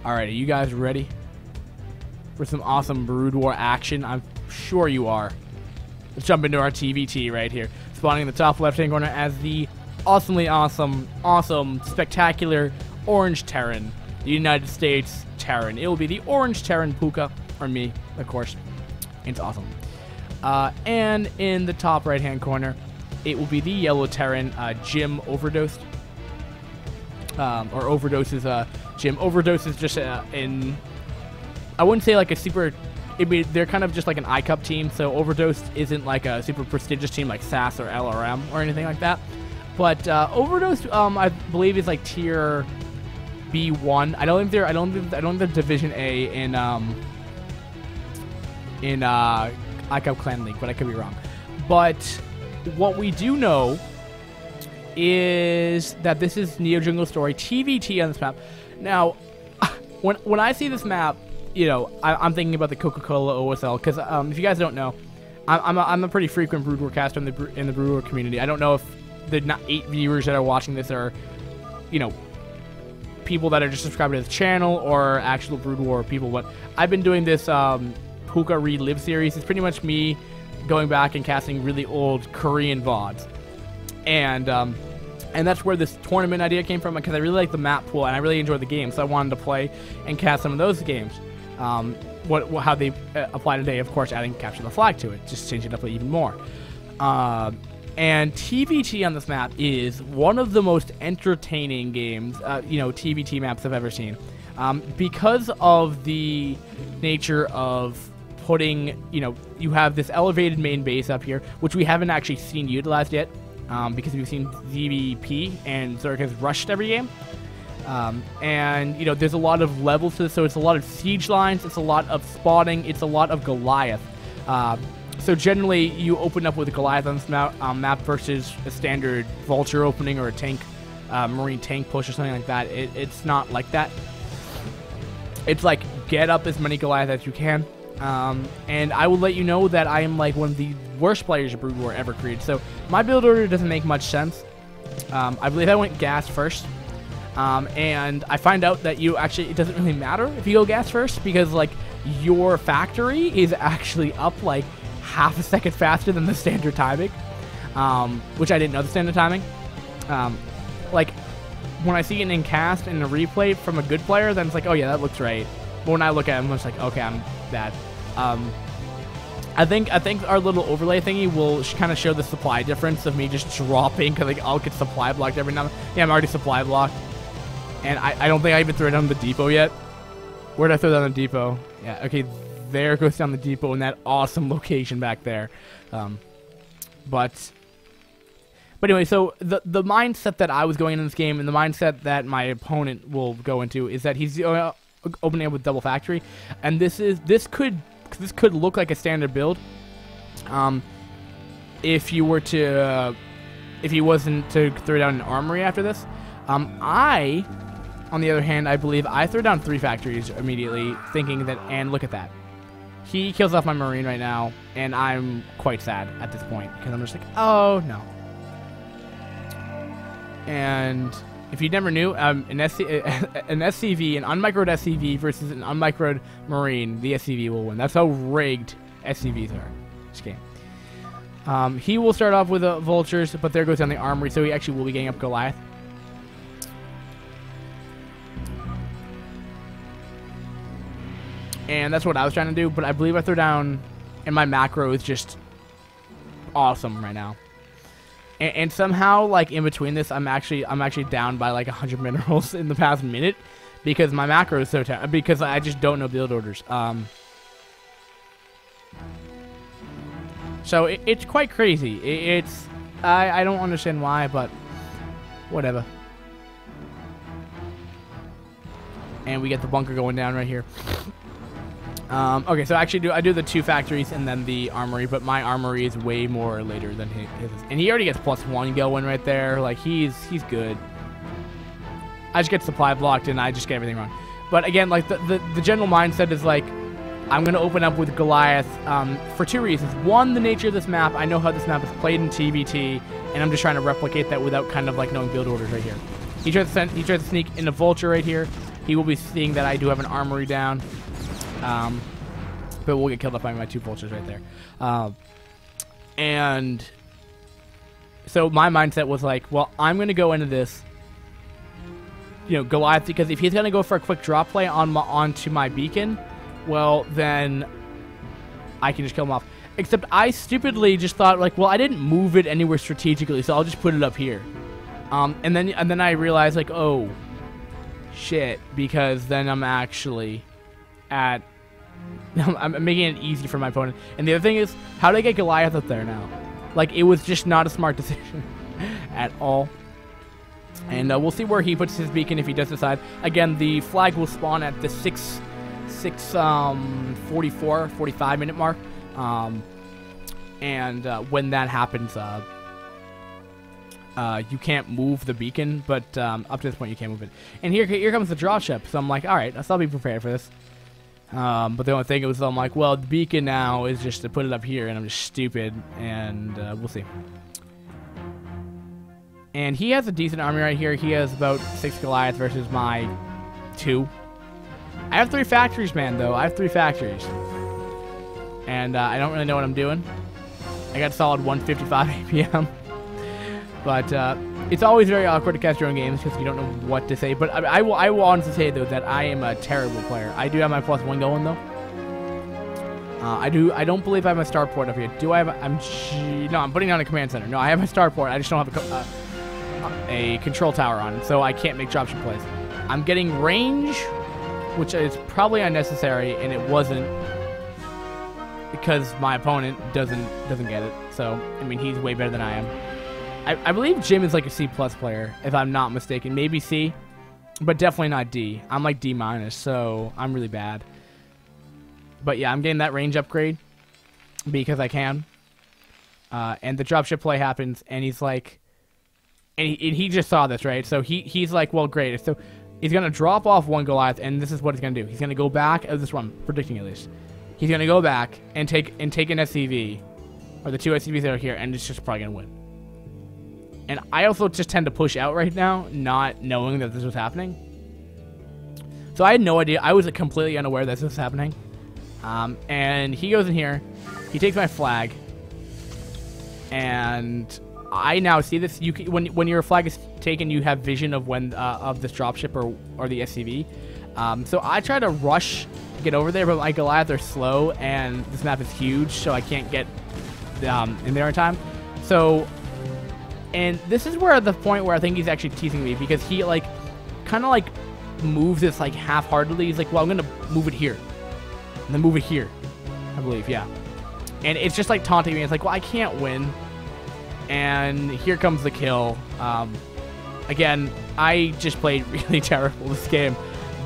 Alright, are you guys ready for some awesome Brood War action? I'm sure you are. Let's jump into our TVT right here. Spawning in the top left-hand corner as the awesomely awesome, spectacular Orange Terran. The United States Terran. It will be the Orange Terran Pucca, or me, of course. It's awesome. And in the top right-hand corner, it will be the Yellow Terran, Jim Overdosed. Or Overdose is, Jim. Overdose is just in... I wouldn't say like a super... they're kind of just like an I-Cup team, so Overdose isn't like a super prestigious team like SAS or LRM or anything like that. But Overdose, I believe, is like tier B1. I don't think they're Division A in I-Cup Clan League, but I could be wrong. But what we do know is that this is Neo Jungle Story TVT on this map. Now, when I see this map, you know, I'm thinking about the Coca-Cola OSL because if you guys don't know, I'm a pretty frequent Brood War caster in the Brood War community. I don't know if the 8 viewers that are watching this are, you know, people that are just subscribed to this channel or actual Brood War people. But I've been doing this Pucca Relive series. It's pretty much me going back and casting really old Korean VODs. And that's where this tournament idea came from, because I really like the map pool and I really enjoy the game, so I wanted to play and cast some of those games. How they apply today, of course, adding Capture the Flag to it, just change it up even more. And TVT on this map is one of the most entertaining games, you know, TVT maps I've ever seen, because of the nature of putting, you know, you have this elevated main base up here, which we haven't actually seen utilized yet. Because we've seen ZBP and Zerg has rushed every game. And, you know, there's a lot of levels to this, so it's a lot of siege lines, it's a lot of spotting, it's a lot of Goliath. So generally, you open up with a Goliath on this map versus a standard Vulture opening or a tank, Marine tank push or something like that. It's not like that. It's like, get up as many Goliath as you can. And I will let you know that I am like one of the worst players of Brood War ever created. So my build order doesn't make much sense. I believe I went gas first. And I find out that it doesn't really matter if you go gas first, because like your factory is actually up like half a second faster than the standard timing. Which I didn't know the standard timing. Like when I see it in cast and a replay from a good player, then it's like, oh yeah, that looks right. But when I look at it, I'm just like, okay, I'm bad. I think our little overlay thingy will kind of show the supply difference of me just dropping, because like I'll get supply blocked every now and then. Yeah, I'm already supply blocked, and I don't think I even threw it down the depot yet. Where did I throw down the depot? Yeah, okay, there goes down the depot in that awesome location back there. But anyway, so the mindset that I was going into this game, and the mindset that my opponent will go into, is that he's opening up with double factory, and this could look like a standard build, if he wasn't to throw down an armory after this. I, on the other hand, I believe I threw down 3 factories immediately, thinking that, and look at that, he kills off my Marine right now, and I'm quite sad at this point, because I'm just like, oh no. And if you never knew, an SCV, an unmicroed SCV versus an unmicroed Marine, the SCV will win. That's how rigged SCVs are in this game. He will start off with Vultures, but there goes down the Armory, so he actually will be getting up Goliath. And that's what I was trying to do, but I believe I threw down, and my macro is just awesome right now. And somehow, like, in between this, I'm actually down by like 100 minerals in the past minute, because my macro is so terrible, because I just don't know build orders. So it's quite crazy. I don't understand why, but whatever. And we get the bunker going down right here. Okay, so actually I do the 2 factories and then the armory, but my armory is way more later than his. And he already gets +1 going right there. Like, he's good. I just get supply blocked and I just get everything wrong. But again, like, the general mindset is like, I'm going to open up with Goliath for 2 reasons. One, the nature of this map. I know how this map is played in TVT, and I'm just trying to replicate that without kind of like knowing build orders right here. He tries to sneak in a Vulture right here. he will be seeing that I do have an armory down. But we'll get killed off by my 2 vultures right there. And so my mindset was like, well, I'm going to go into this, you know, Goliath, because if he's going to go for a quick drop play onto my beacon, well, then I can just kill him off. Except I stupidly just thought, like, well, I didn't move it anywhere strategically, so I'll just put it up here. And then I realized, like, oh, shit, because then I'm actually at... I'm making it easy for my opponent. And the other thing is, how did I get Goliath up there now? Like, it was just not a smart decision at all. And we'll see where he puts his beacon if he does decide. Again, the flag will spawn at the 45 minute mark. When that happens, you can't move the beacon, but up to this point you can't move it. And here comes the dropship. So I'm like, all right, I'll be prepared for this. But the only thing was, I'm like, well, the beacon now is just to put it up here, and I'm just stupid, and we'll see. And he has a decent army right here. He has about 6 Goliath versus my 2. I have 3 factories, man, though. I have 3 factories. And I don't really know what I'm doing. I got solid 155 APM. But it's always very awkward to cast drone games because you don't know what to say. But I will honestly say, though, that I am a terrible player. I do have my +1 going, though. I don't believe I have my starport up here. Do I have... No, I'm putting on a command center. No, I have my starport. I just don't have a control tower on it, so I can't make dropship plays. I'm getting range, which is probably unnecessary, and it wasn't because my opponent doesn't get it. So, I mean, he's way better than I am. I believe Jim is like a C+ player, if I'm not mistaken. Maybe C, but definitely not D. I'm like D-, so I'm really bad. But yeah, I'm getting that range upgrade because I can. And the dropship play happens, and he's like... And he just saw this, right? So he's like, well, great. So he's going to drop off 1 Goliath, and this is what he's going to do. He's going to go back... This is what I'm predicting, at least. He's going to go back and take an SCV, or the 2 SCVs that are here, and it's just probably going to win. And I also just tend to push out right now, not knowing that this was happening. So I had no idea. I was completely unaware that this was happening. And he goes in here. He takes my flag. And I now see this. You can, when your flag is taken, you have vision of when of this dropship or the SCV. So I try to rush to get over there, but my Goliath are slow, and this map is huge, so I can't get in there in time. So... And this is where the point where I think he's actually teasing me, because he like kind of like moves this like half-heartedly. He's like, well, I'm gonna move it here and then move it here, I believe. Yeah. And it's just like taunting me. It's like, well, I can't win. And here comes the kill. Again, I just played really terrible this game,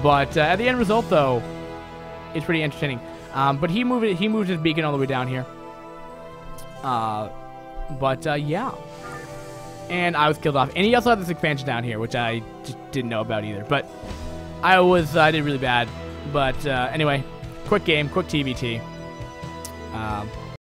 but at the end result, though, it's pretty entertaining. But he moved his beacon all the way down here. Yeah. And I was killed off. And he also had this expansion down here, which I just didn't know about either. But I did really bad. But anyway, quick game, quick TVT.